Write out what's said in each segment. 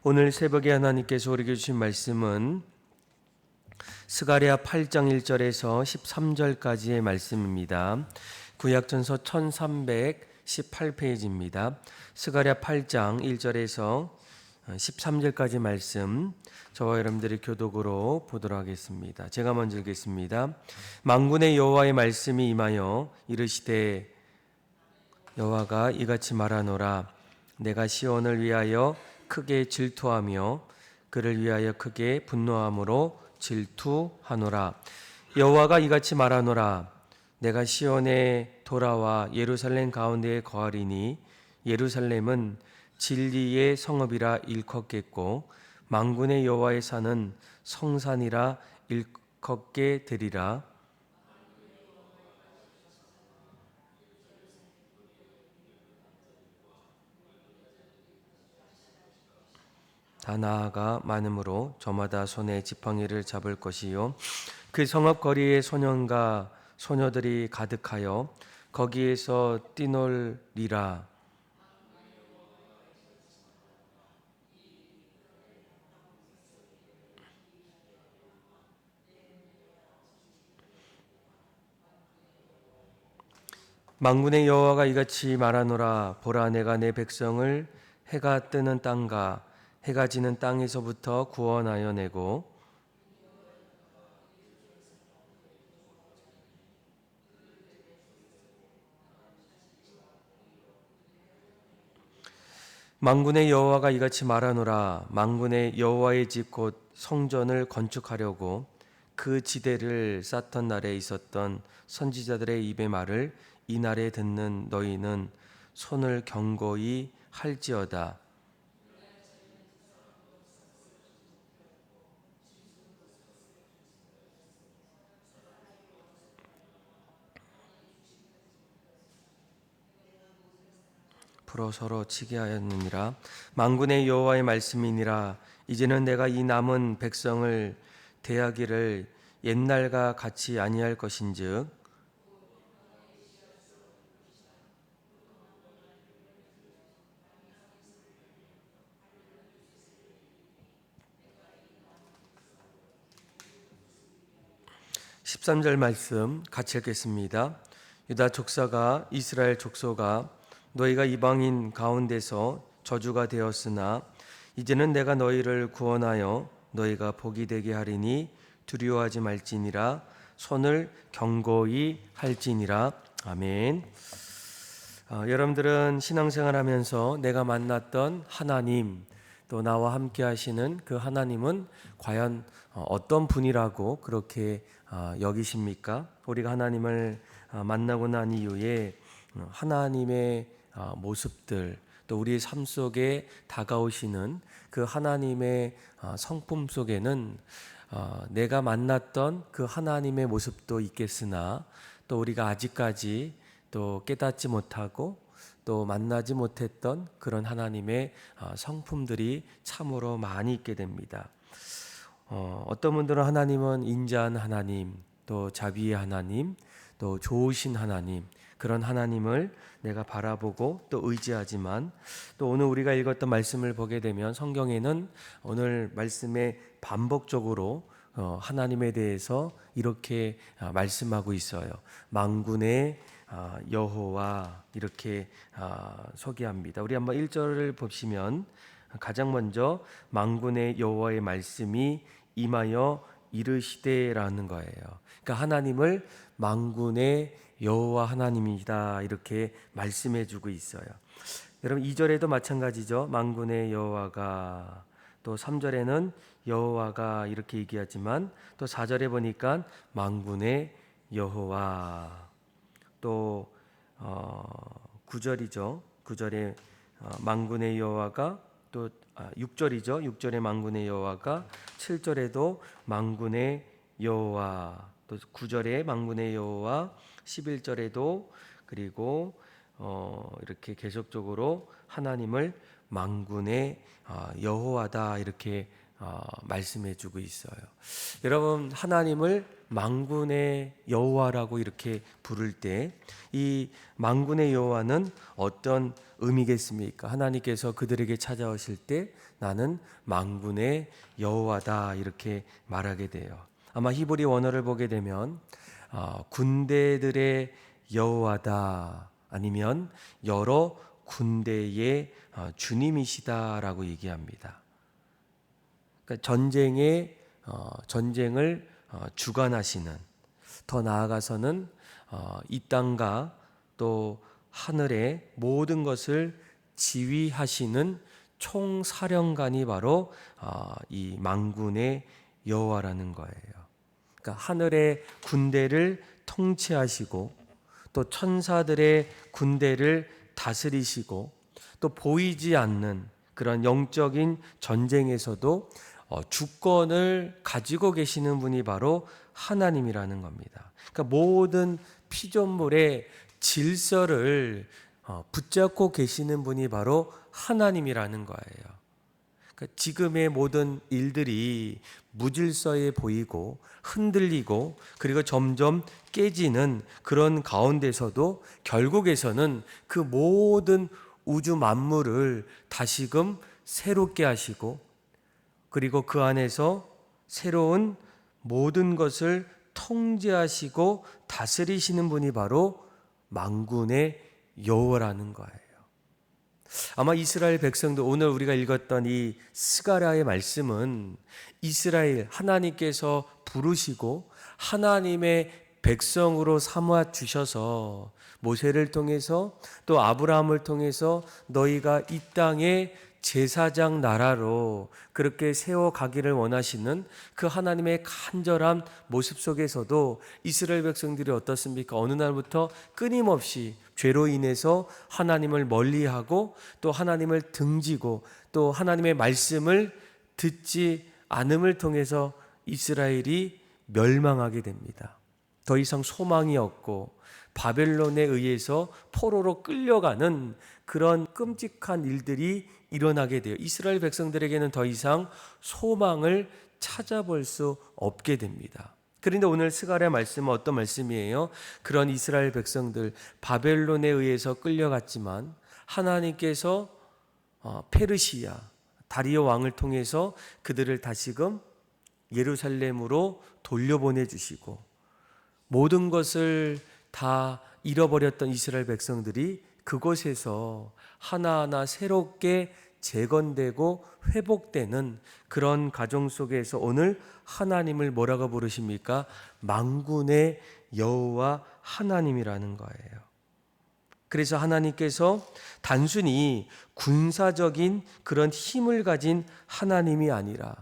오늘 새벽에 하나님께서 우리에게 주신 말씀은 스가랴 8장 1절에서 13절까지의 말씀입니다. 구약전서 1318페이지입니다. 스가랴 8장 1절에서 13절까지 말씀, 저와 여러분들이 교독으로 보도록 하겠습니다. 제가 먼저 읽겠습니다. 만군의 여호와의 말씀이 임하여 이르시되 여호와가 이같이 말하노라. 내가 시온을 위하여 크게 질투하며 그를 위하여 크게 분노함으로 질투하노라. 여호와가 이같이 말하노라. 내가 시온에 돌아와 예루살렘 가운데에 거하리니 예루살렘은 진리의 성읍이라 일컫겠고 만군의 여호와의 산은 성산이라 일컫게 되리라. 다 나아가 많으므로 저마다 손에 지팡이를 잡을 것이요 그 성읍 거리에 소년과 소녀들이 가득하여 거기에서 뛰놀리라. 만군의 여호와가 이같이 말하노라. 보라, 내가 내 백성을 해가 뜨는 땅과 해가 지는 땅에서부터 구원하여 내고 만군의 여호와가 이같이 말하노라. 만군의 여호와의 집 곧 성전을 건축하려고 그 지대를 쌓던 날에 있었던 선지자들의 입의 말을 이 날에 듣는 너희는 손을 경고히 할지어다. 풀어 서로 치게 하였느니라. 만군의 여호와의 말씀이니라. 이제는 내가 이 남은 백성을 대하기를 옛날과 같이 아니할 것인즉 13절 말씀 같이 읽겠습니다. 유다 족사가 이스라엘 족소가 너희가 이방인 가운데서 저주가 되었으나 이제는 내가 너희를 구원하여 너희가 복이 되게 하리니 두려워하지 말지니라. 손을 경고히 할지니라. 아멘. 여러분들은 신앙생활하면서 내가 만났던 하나님, 또 나와 함께 하시는 그 하나님은 과연 어떤 분이라고 그렇게 여기십니까? 우리가 하나님을 만나고 난 이후에 하나님의 모습들, 또 우리의 삶 속에 다가오시는 그 하나님의 성품 속에는 내가 만났던 그 하나님의 모습도 있겠으나 또 우리가 아직까지 또 깨닫지 못하고 또 만나지 못했던 그런 하나님의 성품들이 참으로 많이 있게 됩니다. 어떤 분들은 하나님은 인자한 하나님, 또 자비의 하나님, 또 좋으신 하나님, 그런 하나님을 내가 바라보고 또 의지하지만 또 오늘 우리가 읽었던 말씀을 보게 되면 성경에는 오늘 말씀에 반복적으로 하나님에 대해서 이렇게 말씀하고 있어요. 만군의 여호와 이렇게 소개합니다. 우리 한번 1절을 보시면 가장 먼저 만군의 여호와의 말씀이 임하여 이르시되라는 거예요. 그러니까 하나님을 만군의 여호와 하나님이다 이렇게 말씀해 주고 있어요. 여러분 2절에도 마찬가지죠. 만군의 여호와가, 또 3절에는 여호와가 이렇게 얘기하지만 또 4절에 보니까 만군의 여호와, 또 9절이죠. 9절에 만군의 여호와가, 또 6절이죠. 6절에 만군의 여호와가, 7절에도 만군의 여호와, 또 9절에 만군의 여호와, 11절에도, 그리고 이렇게 계속적으로 하나님을 만군의 여호와다 이렇게 말씀해 주고 있어요. 여러분, 하나님을 만군의 여호와라고 이렇게 부를 때 이 만군의 여호와는 어떤 의미겠습니까? 하나님께서 그들에게 찾아오실 때 나는 만군의 여호와다 이렇게 말하게 돼요. 아마 히브리 원어를 보게 되면 군대들의 여호와다, 아니면 여러 군대의 주님이시다라고 얘기합니다. 그러니까 전쟁을 주관하시는, 더 나아가서는 이 땅과 또 하늘의 모든 것을 지휘하시는 총사령관이 바로 이 만군의 여호와라는 거예요. 그러니까 하늘의 군대를 통치하시고 또 천사들의 군대를 다스리시고 또 보이지 않는 그런 영적인 전쟁에서도 주권을 가지고 계시는 분이 바로 하나님이라는 겁니다. 그러니까 모든 피조물의 질서를 붙잡고 계시는 분이 바로 하나님이라는 거예요. 그러니까 지금의 모든 일들이 무질서해 보이고 흔들리고 그리고 점점 깨지는 그런 가운데서도 결국에서는 그 모든 우주 만물을 다시금 새롭게 하시고 그리고 그 안에서 새로운 모든 것을 통제하시고 다스리시는 분이 바로 만군의 여호와라는 거예요. 아마 이스라엘 백성도 오늘 우리가 읽었던 이 스가랴의 말씀은 이스라엘 하나님께서 부르시고 하나님의 백성으로 삼아 주셔서 모세를 통해서 또 아브라함을 통해서 너희가 이 땅에 제사장 나라로 그렇게 세워가기를 원하시는 그 하나님의 간절한 모습 속에서도 이스라엘 백성들이 어떻습니까? 어느 날부터 끊임없이 죄로 인해서 하나님을 멀리하고 또 하나님을 등지고 또 하나님의 말씀을 듣지 않음을 통해서 이스라엘이 멸망하게 됩니다. 더 이상 소망이 없고 바벨론에 의해서 포로로 끌려가는 그런 끔찍한 일들이 일어나게 돼요. 이스라엘 백성들에게는 더 이상 소망을 찾아볼 수 없게 됩니다. 그런데 오늘 스가랴 말씀은 어떤 말씀이에요? 그런 이스라엘 백성들 바벨론에 의해서 끌려갔지만 하나님께서 페르시아 다리오 왕을 통해서 그들을 다시금 예루살렘으로 돌려보내 주시고 모든 것을 다 잃어버렸던 이스라엘 백성들이 그곳에서 하나하나 새롭게 재건되고 회복되는 그런 가정 속에서 오늘 하나님을 뭐라고 부르십니까? 만군의 여호와 하나님이라는 거예요. 그래서 하나님께서 단순히 군사적인 그런 힘을 가진 하나님이 아니라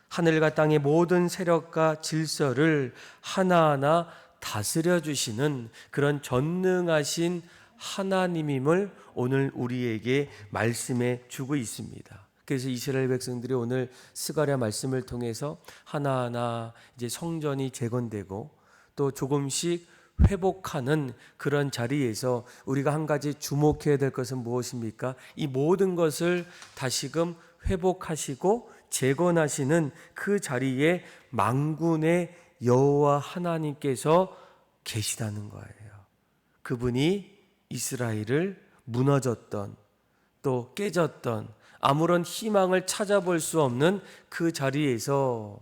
하늘과 땅의 모든 세력과 질서를 하나하나 다스려 주시는 그런 전능하신 하나님임을 오늘 우리에게 말씀해 주고 있습니다. 그래서 이스라엘 백성들이 오늘 스가랴 말씀을 통해서 하나하나 이제 성전이 재건되고 또 조금씩 회복하는 그런 자리에서 우리가 한 가지 주목해야 될 것은 무엇입니까? 이 모든 것을 다시금 회복하시고 재건하시는 그 자리에 만군의 여호와 하나님께서 계시다는 거예요. 그분이 이스라엘을 무너졌던 또 깨졌던 아무런 희망을 찾아볼 수 없는 그 자리에서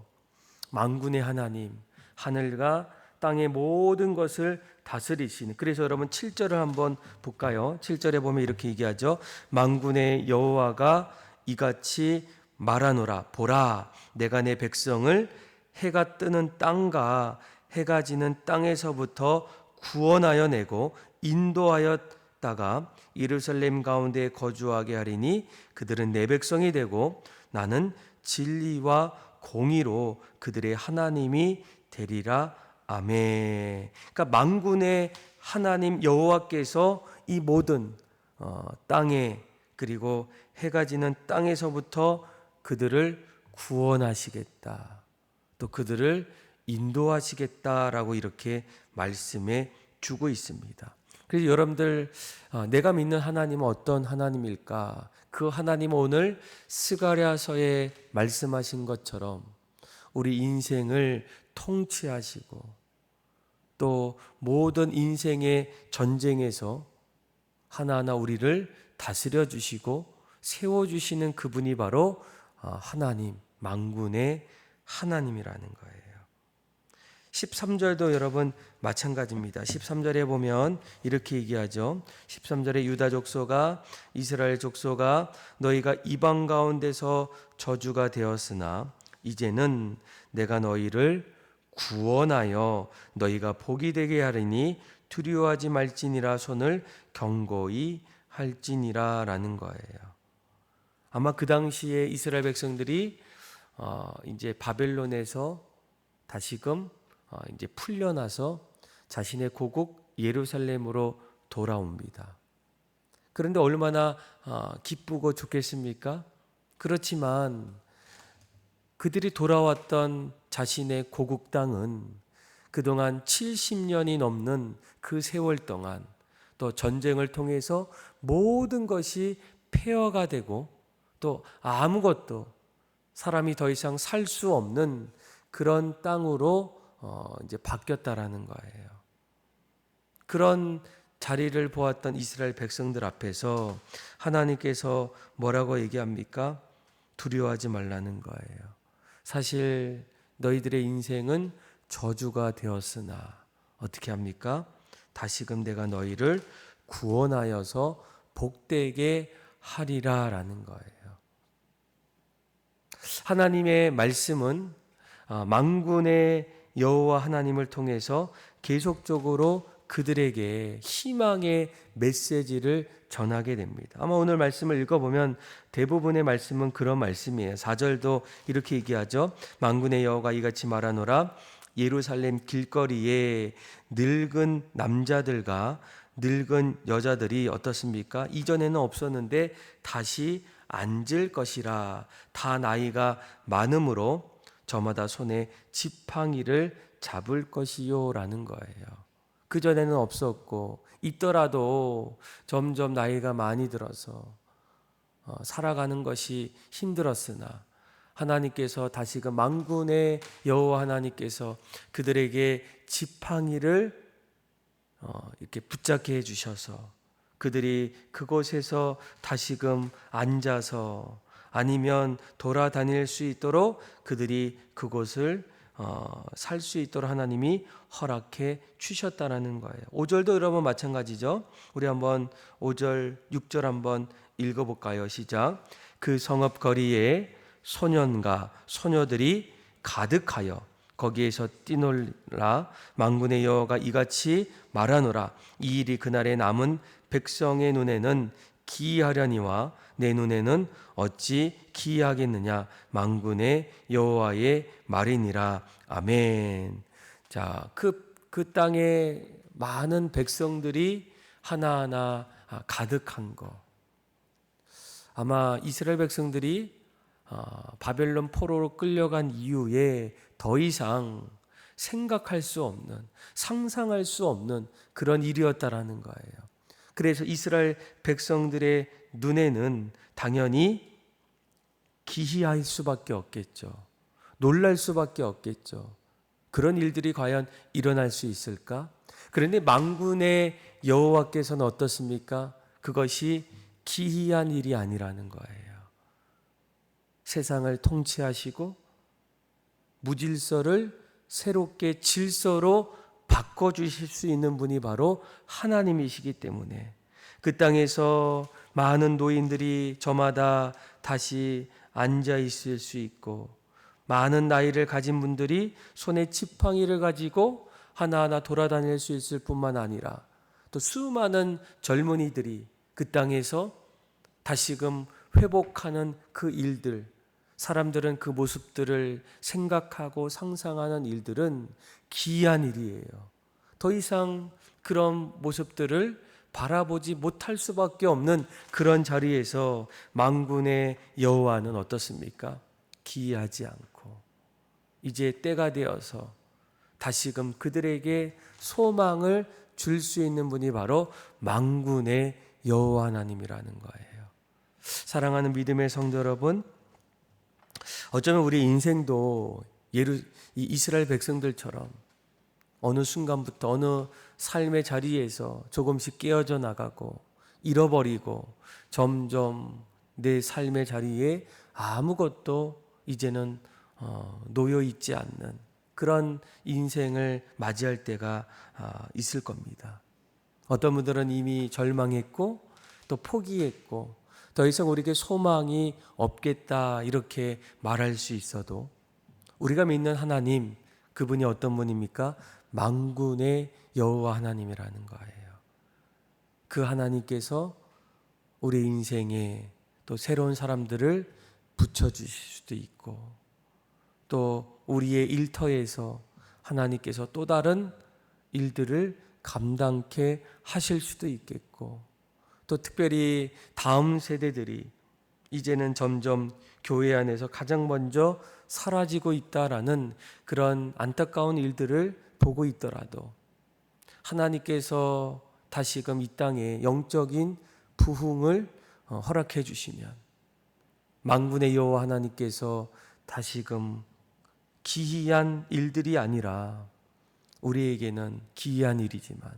만군의 하나님, 하늘과 땅의 모든 것을 다스리시는, 그래서 여러분 7절을 한번 볼까요? 7절에 보면 이렇게 얘기하죠. 만군의 여호와가 이같이 말하노라. 보라, 내가 내 백성을 해가 뜨는 땅과 해가 지는 땅에서부터 구원하여 내고 인도하였다가 예루살렘 가운데 거주하게 하리니 그들은 내 백성이 되고 나는 진리와 공의로 그들의 하나님이 되리라. 아멘. 그러니까 만군의 하나님 여호와께서 이 모든 땅에 그리고 해가 지는 땅에서부터 그들을 구원하시겠다. 또 그들을 인도하시겠다라고 이렇게 말씀해 주고 있습니다. 그래서 여러분들 내가 믿는 하나님은 어떤 하나님일까? 그 하나님은 오늘 스가랴서에 말씀하신 것처럼 우리 인생을 통치하시고 또 모든 인생의 전쟁에서 하나하나 우리를 다스려 주시고 세워주시는 그분이 바로 하나님, 만군의 하나님이라는 거예요. 13절도 여러분 마찬가지입니다. 13절에 보면 이렇게 얘기하죠. 13절에 유다 족속아 이스라엘 족속아 너희가 이방 가운데서 저주가 되었으나 이제는 내가 너희를 구원하여 너희가 복이 되게 하리니 두려워하지 말지니라 손을 견고히 할지니라 라는 거예요. 아마 그 당시에 이스라엘 백성들이 이제 바벨론에서 다시금 이제 풀려나서 자신의 고국 예루살렘으로 돌아옵니다. 그런데 얼마나 기쁘고 좋겠습니까? 그렇지만 그들이 돌아왔던 자신의 고국 땅은 그동안 70년이 넘는 그 세월 동안 또 전쟁을 통해서 모든 것이 폐허가 되고 또 아무것도 사람이 더 이상 살 수 없는 그런 땅으로 이제 바뀌었다라는 거예요. 그런 자리를 보았던 이스라엘 백성들 앞에서 하나님께서 뭐라고 얘기합니까? 두려워하지 말라는 거예요. 사실 너희들의 인생은 저주가 되었으나 어떻게 합니까? 다시금 내가 너희를 구원하여서 복되게 하리라라는 거예요. 하나님의 말씀은 만군의 여호와 하나님을 통해서 계속적으로 그들에게 희망의 메시지를 전하게 됩니다. 아마 오늘 말씀을 읽어보면 대부분의 말씀은 그런 말씀이에요. 4절도 이렇게 얘기하죠. 만군의 여호와가 이같이 말하노라 예루살렘 길거리에 늙은 남자들과 늙은 여자들이 어떻습니까? 이전에는 없었는데 다시 앉을 것이라. 다 나이가 많음으로 저마다 손에 지팡이를 잡을 것이요 라는 거예요. 그전에는 없었고 있더라도 점점 나이가 많이 들어서 살아가는 것이 힘들었으나 하나님께서 다시금 만군의 여호와 하나님께서 그들에게 지팡이를 이렇게 붙잡게 해주셔서 그들이 그곳에서 다시금 앉아서 아니면 돌아다닐 수 있도록 그들이 그곳을 살 수 있도록 하나님이 허락해 주셨다라는 거예요. 5절도 여러분 마찬가지죠. 우리 한번 5절, 6절 한번 읽어볼까요? 시작. 그 성읍 거리에 소년과 소녀들이 가득하여 거기에서 뛰놀라. 만군의 여호와가 이같이 말하노라. 이 일이 그날에 남은 백성의 눈에는 기이하려니와 내 눈에는 어찌 기이하겠느냐. 만군의 여호와의 말이니라. 아멘. 자, 그 땅에 많은 백성들이 하나하나 가득한 거. 아마 이스라엘 백성들이 바벨론 포로로 끌려간 이후에 더 이상 생각할 수 없는, 상상할 수 없는 그런 일이었다라는 거예요. 그래서 이스라엘 백성들의 눈에는 당연히 기이할 수밖에 없겠죠. 놀랄 수밖에 없겠죠. 그런 일들이 과연 일어날 수 있을까? 그런데 만군의 여호와께서는 어떻습니까? 그것이 기이한 일이 아니라는 거예요. 세상을 통치하시고 무질서를 새롭게 질서로 바꿔주실 수 있는 분이 바로 하나님이시기 때문에 그 땅에서 많은 노인들이 저마다 다시 앉아 있을 수 있고 많은 나이를 가진 분들이 손에 지팡이를 가지고 하나하나 돌아다닐 수 있을 뿐만 아니라 또 수많은 젊은이들이 그 땅에서 다시금 회복하는 그 일들, 사람들은 그 모습들을 생각하고 상상하는 일들은 기이한 일이에요. 더 이상 그런 모습들을 바라보지 못할 수밖에 없는 그런 자리에서 만군의 여호와는 어떻습니까? 기이하지 않고 이제 때가 되어서 다시금 그들에게 소망을 줄 수 있는 분이 바로 만군의 여호와 하나님이라는 거예요. 사랑하는 믿음의 성도 여러분, 어쩌면 우리 인생도 이 이스라엘 백성들처럼 어느 순간부터 어느 삶의 자리에서 조금씩 깨어져 나가고 잃어버리고 점점 내 삶의 자리에 아무것도 이제는 놓여 있지 않는 그런 인생을 맞이할 때가 있을 겁니다. 어떤 분들은 이미 절망했고 또 포기했고 더 이상 우리에게 소망이 없겠다 이렇게 말할 수 있어도 우리가 믿는 하나님, 그분이 어떤 분입니까? 만군의 여호와 하나님이라는 거예요. 그 하나님께서 우리 인생에 또 새로운 사람들을 붙여주실 수도 있고 또 우리의 일터에서 하나님께서 또 다른 일들을 감당케 하실 수도 있겠고 또 특별히 다음 세대들이 이제는 점점 교회 안에서 가장 먼저 사라지고 있다라는 그런 안타까운 일들을 보고 있더라도 하나님께서 다시금 이 땅에 영적인 부흥을 허락해 주시면 만군의 여호와 하나님께서 다시금 기이한 일들이 아니라 우리에게는 기이한 일이지만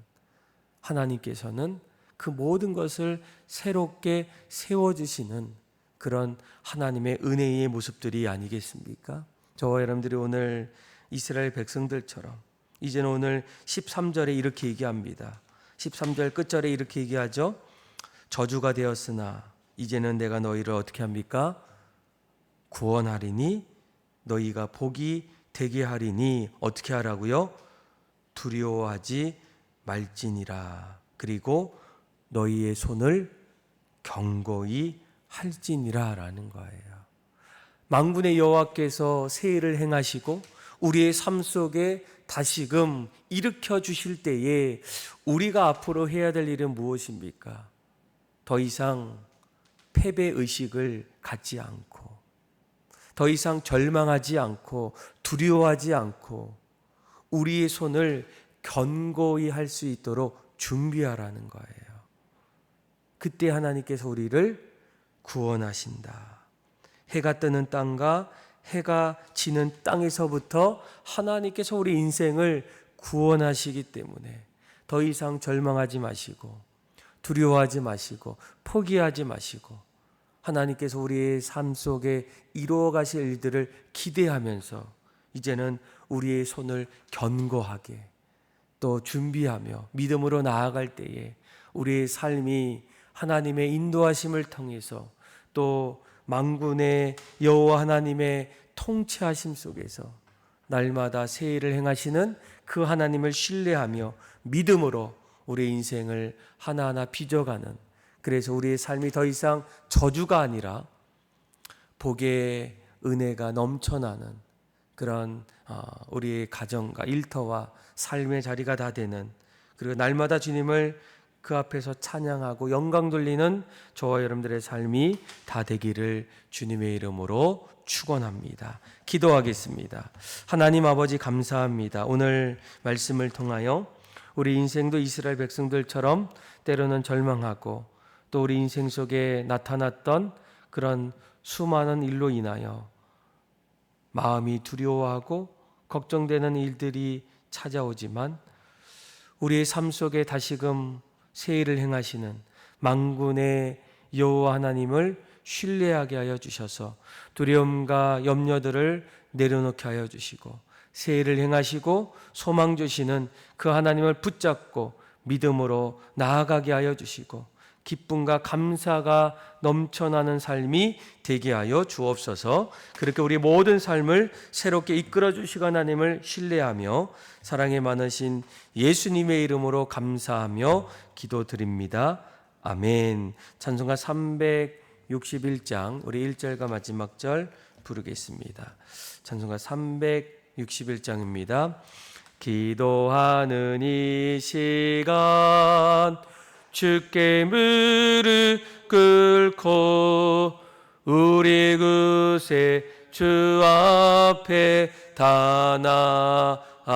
하나님께서는 그 모든 것을 새롭게 세워주시는 그런 하나님의 은혜의 모습들이 아니겠습니까? 저와 여러분들이 오늘 이스라엘 백성들처럼 이제는 오늘 13절에 이렇게 얘기합니다. 13절 끝절에 이렇게 얘기하죠. 저주가 되었으나 이제는 내가 너희를 어떻게 합니까? 구원하리니 너희가 복이 되게 하리니 어떻게 하라고요? 두려워하지 말지니라. 그리고 너희의 손을 견고히 할지니라 라는 거예요. 만군의 여호와께서 새해를 행하시고 우리의 삶 속에 다시금 일으켜 주실 때에 우리가 앞으로 해야 될 일은 무엇입니까? 더 이상 패배의식을 갖지 않고 더 이상 절망하지 않고 두려워하지 않고 우리의 손을 견고히 할 수 있도록 준비하라는 거예요. 그때 하나님께서 우리를 구원하신다. 해가 뜨는 땅과 해가 지는 땅에서부터 하나님께서 우리 인생을 구원하시기 때문에 더 이상 절망하지 마시고 두려워하지 마시고 포기하지 마시고 하나님께서 우리의 삶 속에 이루어 가실 일들을 기대하면서 이제는 우리의 손을 견고하게 또 준비하며 믿음으로 나아갈 때에 우리의 삶이 하나님의 인도하심을 통해서 또 만군의 여호와 하나님의 통치하심 속에서 날마다 새해를 행하시는 그 하나님을 신뢰하며 믿음으로 우리의 인생을 하나하나 빚어가는, 그래서 우리의 삶이 더 이상 저주가 아니라 복의 은혜가 넘쳐나는 그런 우리의 가정과 일터와 삶의 자리가 다 되는, 그리고 날마다 주님을 그 앞에서 찬양하고 영광 돌리는 저와 여러분들의 삶이 다 되기를 주님의 이름으로 축원합니다. 기도하겠습니다. 하나님 아버지 감사합니다. 오늘 말씀을 통하여 우리 인생도 이스라엘 백성들처럼 때로는 절망하고 또 우리 인생 속에 나타났던 그런 수많은 일로 인하여 마음이 두려워하고 걱정되는 일들이 찾아오지만 우리의 삶 속에 다시금 새해를 행하시는 만군의 여호와 하나님을 신뢰하게 하여 주셔서 두려움과 염려들을 내려놓게 하여 주시고 새해를 행하시고 소망 주시는 그 하나님을 붙잡고 믿음으로 나아가게 하여 주시고 기쁨과 감사가 넘쳐나는 삶이 되게 하여 주옵소서. 그렇게 우리 모든 삶을 새롭게 이끌어 주시고 하나님을 신뢰하며 사랑에 많으신 예수님의 이름으로 감사하며 기도드립니다. 아멘. 찬송가 361장 우리 1절과 마지막 절 부르겠습니다. 찬송가 361장입니다. 기도하는 이 시간 주께 무릎 꿇고 우리 구세 주 앞에 다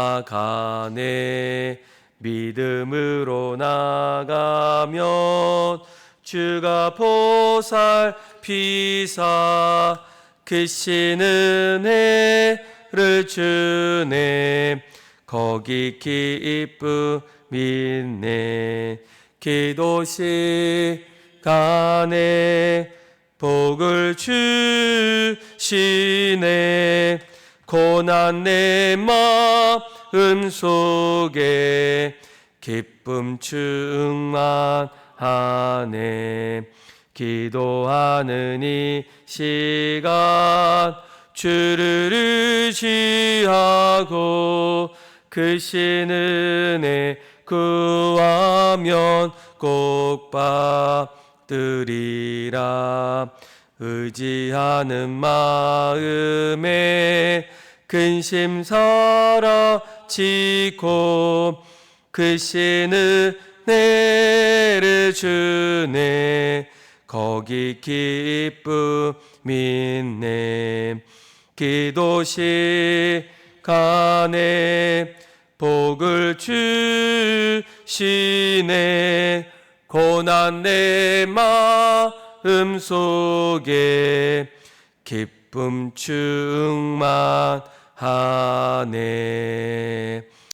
나아가네. 믿음으로 나가면 주가 보살피사 크신 은혜를 주네 거기 기쁨 있네 기도 시간에 복을 주시네 고난 내 마음 속에 기쁨 충만하네 기도하는 이 시간 주를 의지하고 크신 은혜 구하면 꼭 받으리라 의지하는 마음에 근심 사라지고 크신 은혜를 주네 거기 기쁨 있네 기도 시간에 복을 주시네 고난 내 마음 속에 기쁨 충만하네